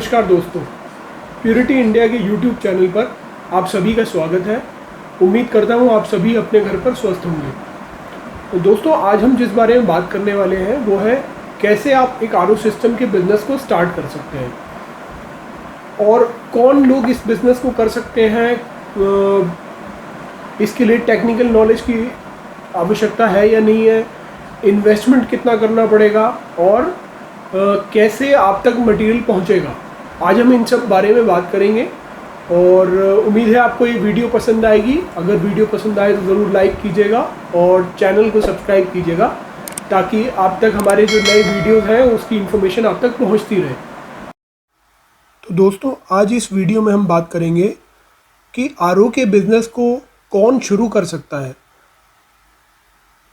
नमस्कार दोस्तों, purity India के यूट्यूब चैनल पर आप सभी का स्वागत है। उम्मीद करता हूँ आप सभी अपने घर पर स्वस्थ होंगे। तो दोस्तों, आज हम जिस बारे में बात करने वाले हैं वो है कैसे आप एक आरओ सिस्टम के बिज़नेस को स्टार्ट कर सकते हैं और कौन लोग इस बिज़नेस को कर सकते हैं। इसके लिए टेक्निकल नॉलेज की आवश्यकता है या नहीं है, इन्वेस्टमेंट कितना करना पड़ेगा और कैसे आप तक मटेरियल पहुंचेगा। आज हम इन सब बारे में बात करेंगे और उम्मीद है आपको ये वीडियो पसंद आएगी। अगर वीडियो पसंद आए तो ज़रूर लाइक कीजिएगा और चैनल को सब्सक्राइब कीजिएगा ताकि आप तक हमारे जो नए वीडियोस हैं उसकी इन्फॉर्मेशन आप तक पहुंचती रहे। तो दोस्तों, आज इस वीडियो में हम बात करेंगे कि आरओ के बिज़नेस को कौन शुरू कर सकता है,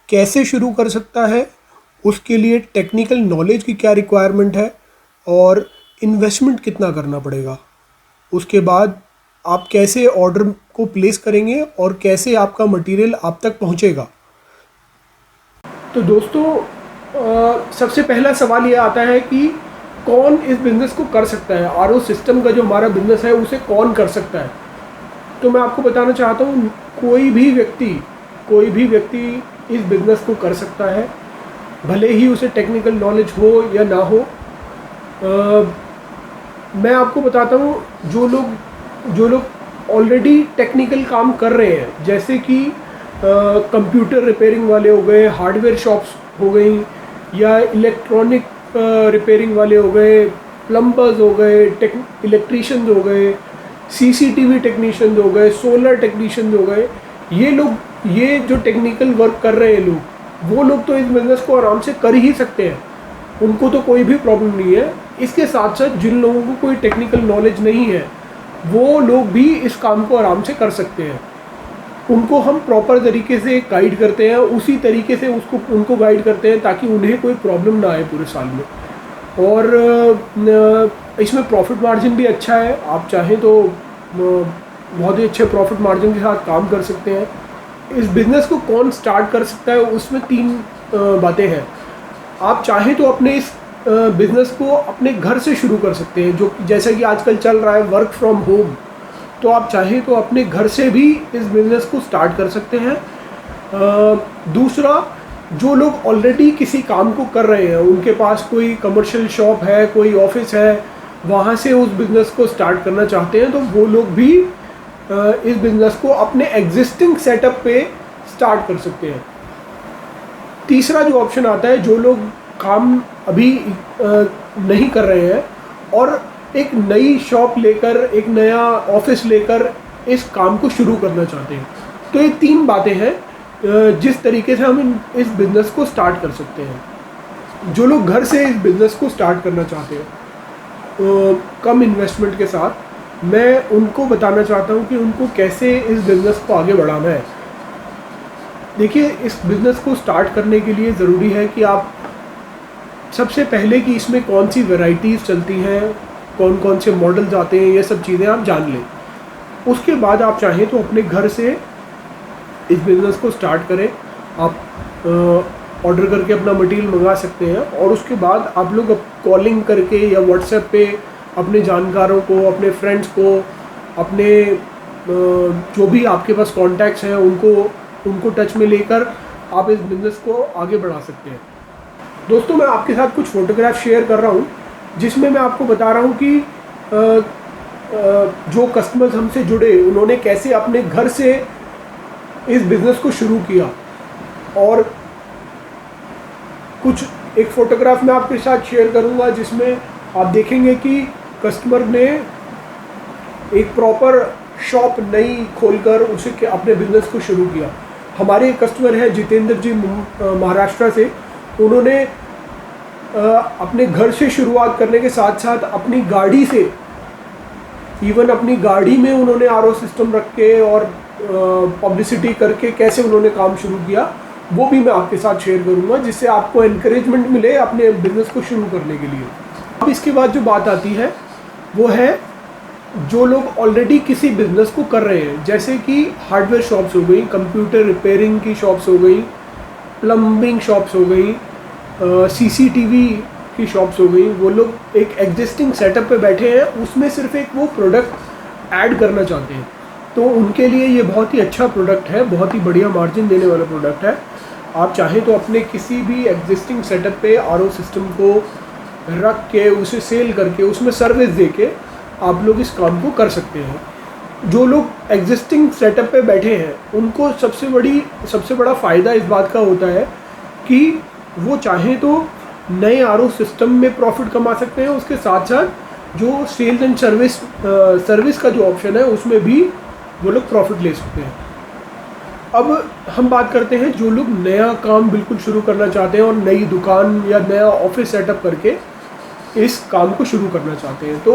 कैसे शुरू कर सकता है, उसके लिए टेक्निकल नॉलेज की क्या रिक्वायरमेंट है और इन्वेस्टमेंट कितना करना पड़ेगा। उसके बाद आप कैसे ऑर्डर को प्लेस करेंगे और कैसे आपका मटेरियल आप तक पहुंचेगा। तो दोस्तों, सबसे पहला सवाल ये आता है कि कौन इस बिज़नेस को कर सकता है। आरओ सिस्टम का जो हमारा बिज़नेस है उसे कौन कर सकता है। तो मैं आपको बताना चाहता हूँ, कोई भी व्यक्ति इस बिज़नेस को कर सकता है, भले ही उसे टेक्निकल नॉलेज हो या ना हो। मैं आपको बताता हूँ, जो लोग ऑलरेडी टेक्निकल काम कर रहे हैं, जैसे कि कंप्यूटर रिपेयरिंग वाले हो गए, हार्डवेयर शॉप्स हो गई, या इलेक्ट्रॉनिक रिपेयरिंग वाले हो गए, प्लम्बर्स हो गए, इलेक्ट्रीशियंस हो गए, सीसीटीवी टेक्नीशियंस हो गए, सोलर टेक्नीशियंस हो गए। ये जो टेक्निकल वर्क कर रहे हैं लोग, वो लोग तो इस बिज़नेस को आराम से कर ही सकते हैं, उनको तो कोई भी प्रॉब्लम नहीं है। इसके साथ साथ जिन लोगों को कोई टेक्निकल नॉलेज नहीं है, वो लोग भी इस काम को आराम से कर सकते हैं। उनको हम प्रॉपर तरीके से गाइड करते हैं, उसी तरीके से उनको गाइड करते हैं ताकि उन्हें कोई प्रॉब्लम ना आए पूरे साल में। और इसमें प्रॉफिट मार्जिन भी अच्छा है। आप चाहें तो बहुत ही अच्छे प्रॉफिट मार्जिन के साथ काम कर सकते हैं। इस बिज़नेस को कौन स्टार्ट कर सकता है, उसमें 3 बातें हैं। आप चाहें तो अपने इस बिज़नेस को अपने घर से शुरू कर सकते हैं, जो जैसा कि आजकल चल रहा है वर्क फ्रॉम होम। तो आप चाहें तो अपने घर से भी इस बिज़नेस को स्टार्ट कर सकते हैं। दूसरा, जो लोग ऑलरेडी किसी काम को कर रहे हैं, उनके पास कोई कमर्शियल शॉप है, कोई ऑफिस है, वहाँ से उस बिज़नेस को स्टार्ट करना चाहते हैं, तो वो लोग भी इस बिज़नेस को अपने एग्जिस्टिंग सेटअप पे स्टार्ट कर सकते हैं। तीसरा जो ऑप्शन आता है, जो लोग काम अभी नहीं कर रहे हैं और एक नई शॉप लेकर, एक नया ऑफिस लेकर इस काम को शुरू करना चाहते हैं। तो ये 3 बातें हैं जिस तरीके से हम इस बिज़नेस को स्टार्ट कर सकते हैं। जो लोग घर से इस बिज़नेस को स्टार्ट करना चाहते हैं कम इन्वेस्टमेंट के साथ, मैं उनको बताना चाहता हूँ कि उनको कैसे इस बिज़नेस को आगे बढ़ाना है। देखिए, इस बिज़नेस को स्टार्ट करने के लिए ज़रूरी है कि आप सबसे पहले कि इसमें कौन सी वैरायटीज़ चलती हैं, कौन कौन से मॉडल्स आते हैं, ये सब चीज़ें आप जान लें। उसके बाद आप चाहें तो अपने घर से इस बिज़नेस को स्टार्ट करें। आप ऑर्डर करके अपना मटेरियल मंगा सकते हैं और उसके बाद आप लोग कॉलिंग करके या व्हाट्सएप पे अपने जानकारों को, अपने फ्रेंड्स को, अपने जो भी आपके पास कॉन्टैक्ट्स हैं उनको टच में लेकर आप इस बिज़नेस को आगे बढ़ा सकते हैं। दोस्तों, मैं आपके साथ कुछ फ़ोटोग्राफ शेयर कर रहा हूँ जिसमें मैं आपको बता रहा हूँ कि जो कस्टमर्स हमसे जुड़े, उन्होंने कैसे अपने घर से इस बिज़नेस को शुरू किया। और एक फ़ोटोग्राफ मैं आपके साथ शेयर करूँगा जिसमें आप देखेंगे कि कस्टमर ने एक प्रॉपर शॉप नई खोलकर उसे अपने बिज़नेस को शुरू किया। हमारे कस्टमर हैं जितेंद्र जी, महाराष्ट्र से। उन्होंने अपने घर से शुरुआत करने के साथ साथ अपनी गाड़ी से, इवन अपनी गाड़ी में उन्होंने आरओ सिस्टम रख के और पब्लिसिटी करके कैसे उन्होंने काम शुरू किया, वो भी मैं आपके साथ शेयर करूंगा, जिससे आपको एनकरेजमेंट मिले अपने बिज़नेस को शुरू करने के लिए। अब इसके बाद जो बात आती है वो है जो लोग ऑलरेडी किसी बिज़नेस को कर रहे हैं, जैसे कि हार्डवेयर शॉप्स हो गई, कंप्यूटर रिपेयरिंग की शॉप्स हो गई, प्लम्बिंग शॉप्स हो गई, सीसीटीवी की शॉप्स हो गई, वो लोग एक एग्जिस्टिंग सेटअप पे बैठे हैं, उसमें सिर्फ एक वो प्रोडक्ट ऐड करना चाहते हैं, तो उनके लिए ये बहुत ही अच्छा प्रोडक्ट है, बहुत ही बढ़िया मार्जिन देने वाला प्रोडक्ट है। आप चाहें तो अपने किसी भी एग्जिस्टिंग सेटअप पे आरओ सिस्टम को रख के उसे सेल करके उसमें सर्विस दे के आप लोग इस काम को कर सकते हैं। जो लोग एग्जिस्टिंग सेटअप पे बैठे हैं उनको सबसे बड़ा फ़ायदा इस बात का होता है कि वो चाहें तो नए आरओ सिस्टम में प्रॉफिट कमा सकते हैं, उसके साथ साथ जो सेल्स एंड सर्विस का जो ऑप्शन है उसमें भी वो लोग प्रॉफिट ले सकते हैं। अब हम बात करते हैं जो लोग नया काम बिल्कुल शुरू करना चाहते हैं और नई दुकान या नया ऑफिस सेटअप करके इस काम को शुरू करना चाहते हैं, तो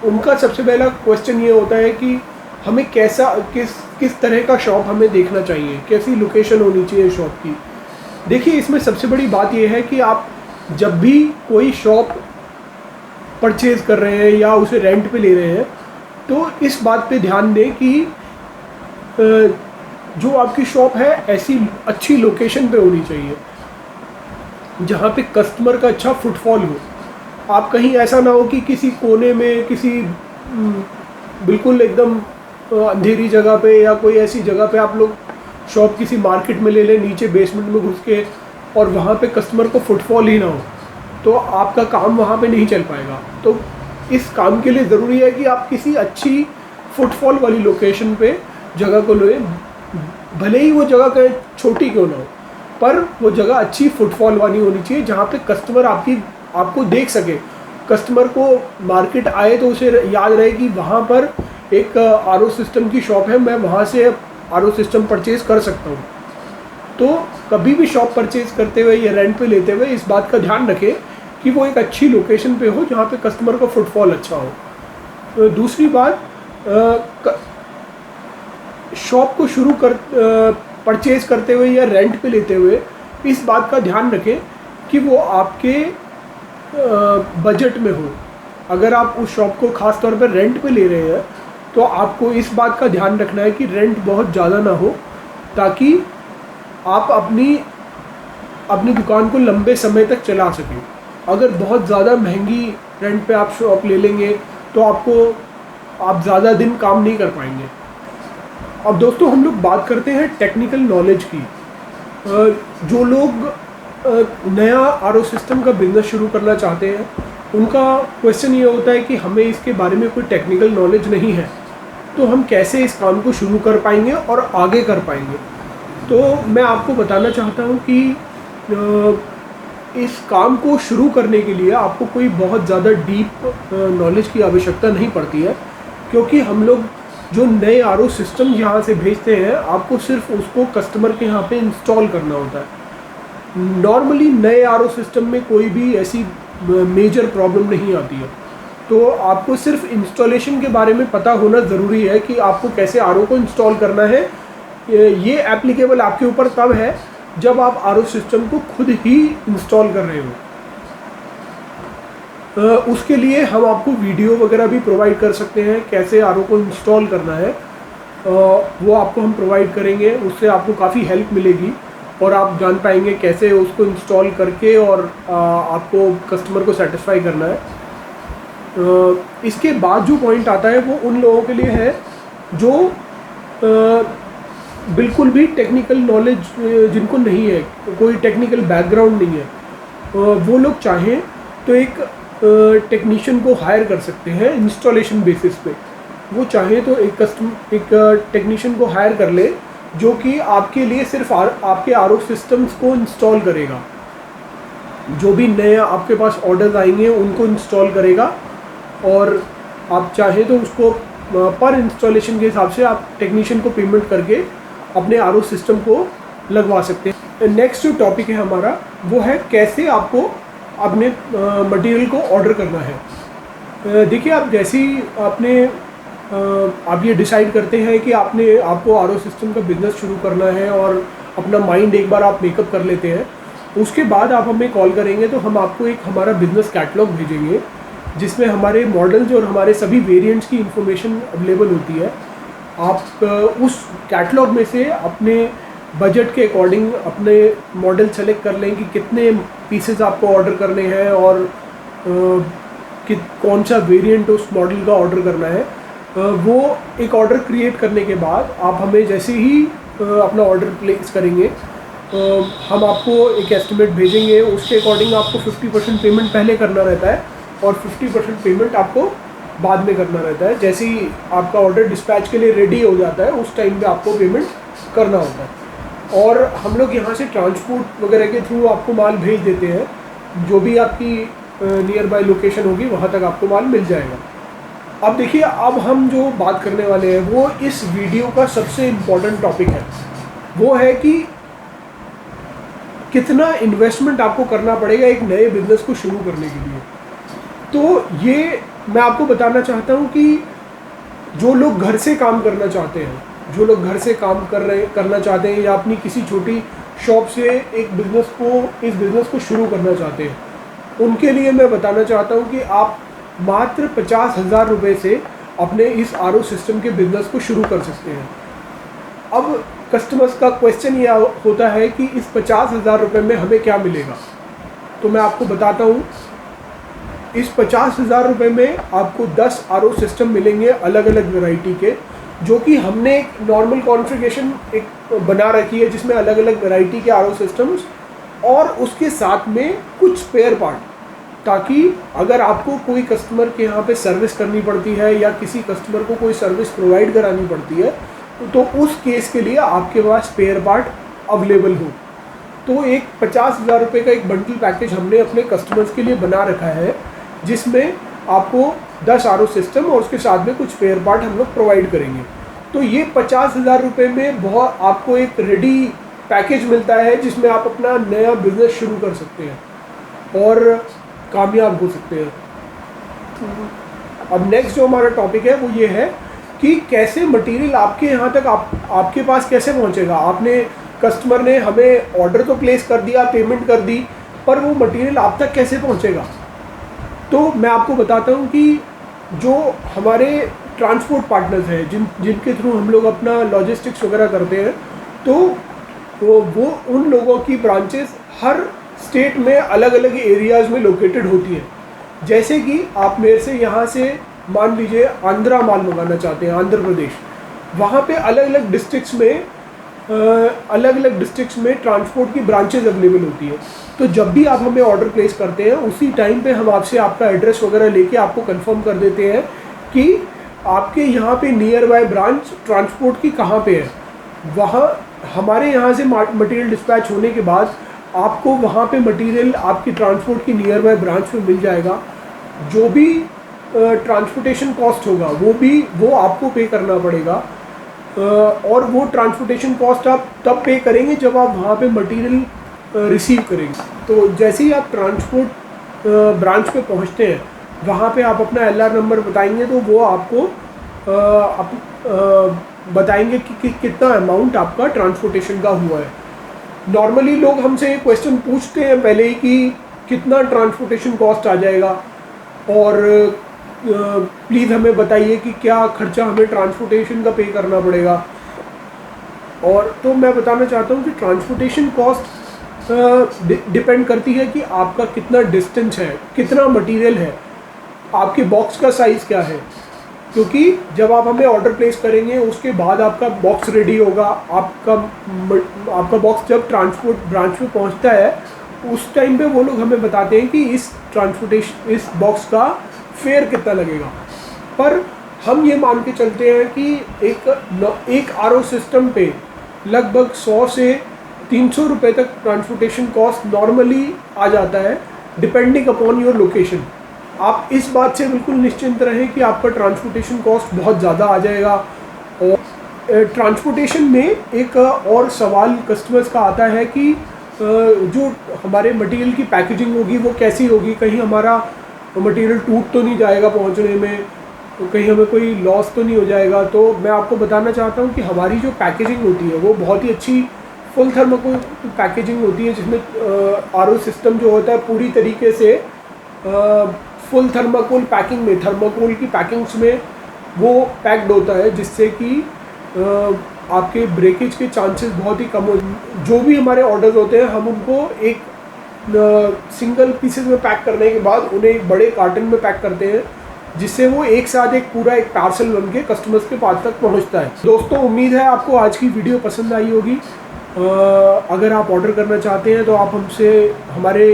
उनका सबसे पहला क्वेश्चन ये होता है कि हमें किस तरह का शॉप हमें देखना चाहिए, कैसी लोकेशन होनी चाहिए शॉप की। देखिए, इसमें सबसे बड़ी बात यह है कि आप जब भी कोई शॉप परचेज़ कर रहे हैं या उसे रेंट पे ले रहे हैं तो इस बात पे ध्यान दें कि जो आपकी शॉप है ऐसी अच्छी लोकेशन पे होनी चाहिए जहाँ पे कस्टमर का अच्छा फुटफॉल हो। आप कहीं ऐसा ना हो कि किसी कोने में किसी बिल्कुल एकदम अंधेरी जगह पे या कोई ऐसी जगह पे आप लोग शॉप किसी मार्केट में ले लें नीचे बेसमेंट में घुस के और वहाँ पे कस्टमर को फुटफॉल ही ना हो, तो आपका काम वहाँ पे नहीं चल पाएगा। तो इस काम के लिए ज़रूरी है कि आप किसी अच्छी फुटफॉल वाली लोकेशन पे जगह को लें, भले ही वो जगह कहीं छोटी क्यों ना हो, पर वो जगह अच्छी फुटफॉल वाली होनी चाहिए जहाँ पे कस्टमर आपको देख सके। कस्टमर को मार्केट आए तो उसे याद रहे कि वहाँ पर एक आरओ सिस्टम की शॉप है, मैं वहाँ से आरओ सिस्टम परचेज़ कर सकता हूँ। तो कभी भी शॉप परचेज़ करते हुए या रेंट पे लेते हुए इस बात का ध्यान रखें कि वो एक अच्छी लोकेशन पे हो जहाँ पे कस्टमर का फुटफॉल अच्छा हो। दूसरी बात, शॉप को परचेज़ करते हुए या रेंट पे लेते हुए इस बात का ध्यान रखें कि वो आपके बजट में हो। अगर आप उस शॉप को ख़ास तौर पर रेंट पे ले रहे हैं तो आपको इस बात का ध्यान रखना है कि रेंट बहुत ज़्यादा ना हो, ताकि आप अपनी दुकान को लंबे समय तक चला सकें। अगर बहुत ज़्यादा महंगी रेंट पे आप शॉप ले लेंगे तो आप ज़्यादा दिन काम नहीं कर पाएंगे। अब दोस्तों, हम लोग बात करते हैं टेक्निकल नॉलेज की। जो लोग नया आरओ सिस्टम का बिज़नेस शुरू करना चाहते हैं उनका क्वेश्चन ये होता है कि हमें इसके बारे में कोई टेक्निकल नॉलेज नहीं है, तो हम कैसे इस काम को शुरू कर पाएंगे और आगे कर पाएंगे। तो मैं आपको बताना चाहता हूँ कि इस काम को शुरू करने के लिए आपको कोई बहुत ज़्यादा डीप नॉलेज की आवश्यकता नहीं पड़ती है, क्योंकि हम लोग जो नए आरओ सिस्टम यहाँ से भेजते हैं आपको सिर्फ उसको कस्टमर के यहाँ पे इंस्टॉल करना होता है। नॉर्मली नए आरओ सिस्टम में कोई भी ऐसी मेजर प्रॉब्लम नहीं आती है, तो आपको सिर्फ इंस्टॉलेशन के बारे में पता होना ज़रूरी है कि आपको कैसे आरओ को इंस्टॉल करना है। ये एप्लीकेबल आपके ऊपर तब है जब आप आरओ सिस्टम को खुद ही इंस्टॉल कर रहे हो। उसके लिए हम आपको वीडियो वगैरह भी प्रोवाइड कर सकते हैं, कैसे आरओ को इंस्टॉल करना है वो आपको हम प्रोवाइड करेंगे। उससे आपको काफ़ी हेल्प मिलेगी और आप जान पाएंगे कैसे उसको इंस्टॉल करके और आपको कस्टमर को सेटिस्फाई करना है। इसके बाद जो पॉइंट आता है वो उन लोगों के लिए है जो बिल्कुल भी टेक्निकल नॉलेज जिनको नहीं है, कोई टेक्निकल बैकग्राउंड नहीं है। वो लोग चाहें तो एक टेक्नीशियन को हायर कर सकते हैं इंस्टॉलेशन बेसिस पे। वो चाहे तो एक टेक्नीशियन को हायर कर ले जो कि आपके लिए सिर्फ आपके आरओ सिस्टम्स को इंस्टॉल करेगा। जो भी नए आपके पास ऑर्डर्स आएंगे उनको इंस्टॉल करेगा, और आप चाहें तो उसको पर इंस्टॉलेशन के हिसाब से आप टेक्नीशियन को पेमेंट करके अपने आरओ सिस्टम को लगवा सकते हैं। नेक्स्ट जो टॉपिक है हमारा वो है कैसे आपको अपने मटेरियल को ऑर्डर करना है। देखिए, आप जैसे ही आप ये डिसाइड करते हैं कि आपको आरओ सिस्टम का बिज़नेस शुरू करना है और अपना माइंड एक बार आप मेकअप कर लेते हैं, उसके बाद आप हमें कॉल करेंगे तो हम आपको एक हमारा बिज़नेस कैटलॉग भेजेंगे जिसमें हमारे मॉडल्स और हमारे सभी वेरिएंट्स की इंफॉर्मेशन अवेलेबल होती है। आप उस कैटलॉग में से अपने बजट के अकॉर्डिंग अपने मॉडल सेलेक्ट कर लें कि कितने पीसेस आपको ऑर्डर करने हैं और कि कौन सा वेरिएंट उस मॉडल का ऑर्डर करना है। वो एक ऑर्डर क्रिएट करने के बाद आप हमें जैसे ही अपना ऑर्डर प्लेस करेंगे हम आपको एक एस्टिमेट भेजेंगे। उसके अकॉर्डिंग आपको 50% पेमेंट पहले करना रहता है और 50% पेमेंट आपको बाद में करना रहता है। जैसे ही आपका ऑर्डर डिस्पैच के लिए रेडी हो जाता है उस टाइम पे आपको पेमेंट करना होता है। और हम लोग यहाँ से ट्रांसपोर्ट वगैरह के थ्रू आपको माल भेज देते हैं, जो भी आपकी नियर बाय लोकेशन होगी वहाँ तक आपको माल मिल जाएगा। अब देखिए, अब हम जो बात करने वाले हैं वो इस वीडियो का सबसे इम्पोर्टेंट टॉपिक है। वो है कि कितना इन्वेस्टमेंट आपको करना पड़ेगा एक नए बिजनेस को शुरू करने के लिए। तो ये मैं आपको बताना चाहता हूँ कि जो लोग घर से काम करना चाहते हैं, जो लोग घर से काम करना चाहते हैं या अपनी किसी छोटी शॉप से इस बिज़नेस को शुरू करना चाहते हैं, उनके लिए मैं बताना चाहता हूँ कि आप मात्र 50,000 रुपये से अपने इस RO सिस्टम के बिज़नेस को शुरू कर सकते हैं। अब कस्टमर्स का क्वेश्चन ये होता है कि इस 50,000 रुपये में हमें क्या मिलेगा। तो मैं आपको बताता हूँ, इस 50,000 रुपये में आपको 10 RO सिस्टम मिलेंगे अलग अलग वैरायटी के, जो कि हमने एक नॉर्मल कॉन्फ़िगरेशन एक बना रखी है जिसमें अलग अलग वैरायटी के RO सिस्टम्स और उसके साथ में कुछ स्पेयर पार्ट, ताकि अगर आपको कोई कस्टमर के यहाँ पे सर्विस करनी पड़ती है या किसी कस्टमर को कोई सर्विस प्रोवाइड करानी पड़ती है तो उस केस के लिए आपके पास स्पेयर पार्ट अवेलेबल हो। तो एक 50,000 रुपये का एक बंडल पैकेज हमने अपने कस्टमर्स के लिए बना रखा है, जिसमें आपको 10 RO सिस्टम और उसके साथ में कुछ स्पेयर पार्ट हम लोग प्रोवाइड करेंगे। तो ये 50,000 रुपये में बहुत आपको एक रेडी पैकेज मिलता है जिसमें आप अपना नया बिजनेस शुरू कर सकते हैं और कामयाब हो सकते हैं। अब नेक्स्ट जो हमारा टॉपिक है वो ये है कि कैसे मटेरियल आपके यहाँ तक आपके पास कैसे पहुँचेगा। आपने कस्टमर ने हमें ऑर्डर तो प्लेस कर दिया, पेमेंट कर दी, पर वो मटेरियल आप तक कैसे पहुँचेगा। तो मैं आपको बताता हूँ कि जो हमारे ट्रांसपोर्ट पार्टनर्स हैं जिनके थ्रू हम लोग अपना लॉजिस्टिक्स वगैरह करते हैं, तो वो उन लोगों की ब्रांचेस हर स्टेट में अलग अलग एरियाज़ में लोकेटेड होती हैं। जैसे कि आप मेरे से यहाँ से मान लीजिए आंध्रा माल मंगाना चाहते हैं, आंध्र प्रदेश, वहाँ पे अलग अलग डिस्ट्रिक्ट्स में ट्रांसपोर्ट की ब्रांचेज अवेलेबल होती है। तो जब भी आप हमें ऑर्डर प्लेस करते हैं उसी टाइम पे हम आपसे आपका एड्रेस वगैरह लेके आपको कंफर्म कर देते हैं कि आपके यहाँ पे नियर बाय ब्रांच ट्रांसपोर्ट की कहाँ पे है। वहाँ हमारे यहाँ से मटेरियल डिस्पैच होने के बाद आपको वहाँ पे मटेरियल आपकी ट्रांसपोर्ट की नियर बाय ब्रांच में मिल जाएगा। जो भी ट्रांसपोर्टेशन कॉस्ट होगा वो आपको पे करना पड़ेगा, और वो ट्रांसपोर्टेशन कॉस्ट आप तब पे करेंगे जब आप वहाँ पे मटेरियल रिसीव करेंगे। तो जैसे ही आप ट्रांसपोर्ट ब्रांच पे पहुँचते हैं वहाँ पे आप अपना LR नंबर बताएंगे तो वो आपको बताएंगे कि कितना अमाउंट आपका ट्रांसपोर्टेशन का हुआ है। नॉर्मली लोग हमसे क्वेश्चन पूछते हैं पहले ही कि कितना ट्रांसपोर्टेशन कॉस्ट आ जाएगा, और प्लीज़ हमें बताइए कि क्या खर्चा हमें ट्रांसपोर्टेशन का पे करना पड़ेगा। और तो मैं बताना चाहता हूँ कि ट्रांसपोर्टेशन कॉस्ट डिपेंड करती है कि आपका कितना डिस्टेंस है, कितना मटेरियल है, आपके बॉक्स का साइज़ क्या है। क्योंकि जब आप हमें ऑर्डर प्लेस करेंगे उसके बाद आपका बॉक्स रेडी होगा। आपका बॉक्स जब ट्रांसपोर्ट ब्रांच में पहुंचता है उस टाइम पे वो लोग हमें बताते हैं कि इस बॉक्स का फेयर कितना लगेगा। पर हम ये मान के चलते हैं कि एक RO सिस्टम पे लगभग 100 से 300 रुपये तक ट्रांसपोर्टेशन कॉस्ट नॉर्मली आ जाता है, डिपेंडिंग अपॉन योर लोकेशन। आप इस बात से बिल्कुल निश्चिंत रहें कि आपका ट्रांसपोर्टेशन कॉस्ट बहुत ज़्यादा आ जाएगा। और ट्रांसपोर्टेशन में एक और सवाल कस्टमर्स का आता है कि जो हमारे मटेरियल की पैकेजिंग होगी वो कैसी होगी, कहीं हमारा मटेरियल टूट तो नहीं जाएगा पहुंचने में, तो कहीं हमें कोई लॉस तो नहीं हो जाएगा। तो मैं आपको बताना चाहता हूं कि हमारी जो पैकेजिंग होती है वो बहुत ही अच्छी फुल थर्माकोल पैकेजिंग होती है, जिसमें RO सिस्टम जो होता है पूरी तरीके से फुल थर्माकोल पैकिंग में, थर्माकोल की पैकिंग्स में वो पैक्ड होता है, जिससे कि आपके ब्रेकेज के चांसेस बहुत ही कम हो। जो भी हमारे ऑर्डर्स होते हैं हम उनको एक सिंगल पीसेस में पैक करने के बाद उन्हें एक बड़े कार्टन में पैक करते हैं, जिससे वो एक साथ एक पूरा एक पार्सल बन के कस्टमर्स के पास तक पहुंचता है। दोस्तों, उम्मीद है आपको आज की वीडियो पसंद आई होगी। अगर आप ऑर्डर करना चाहते हैं तो आप हमसे हमारे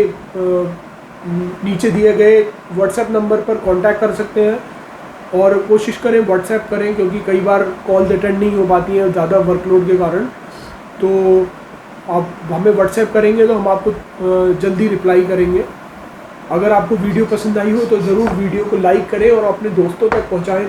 नीचे दिए गए व्हाट्सएप नंबर पर कांटेक्ट कर सकते हैं, और कोशिश करें व्हाट्सएप करें, क्योंकि कई बार कॉल अटेंड नहीं हो पाती हैं ज़्यादा वर्कलोड के कारण। तो आप हमें व्हाट्सएप करेंगे तो हम आपको जल्दी रिप्लाई करेंगे। अगर आपको वीडियो पसंद आई हो तो ज़रूर वीडियो को लाइक करें और अपने दोस्तों तक पहुंचाएं।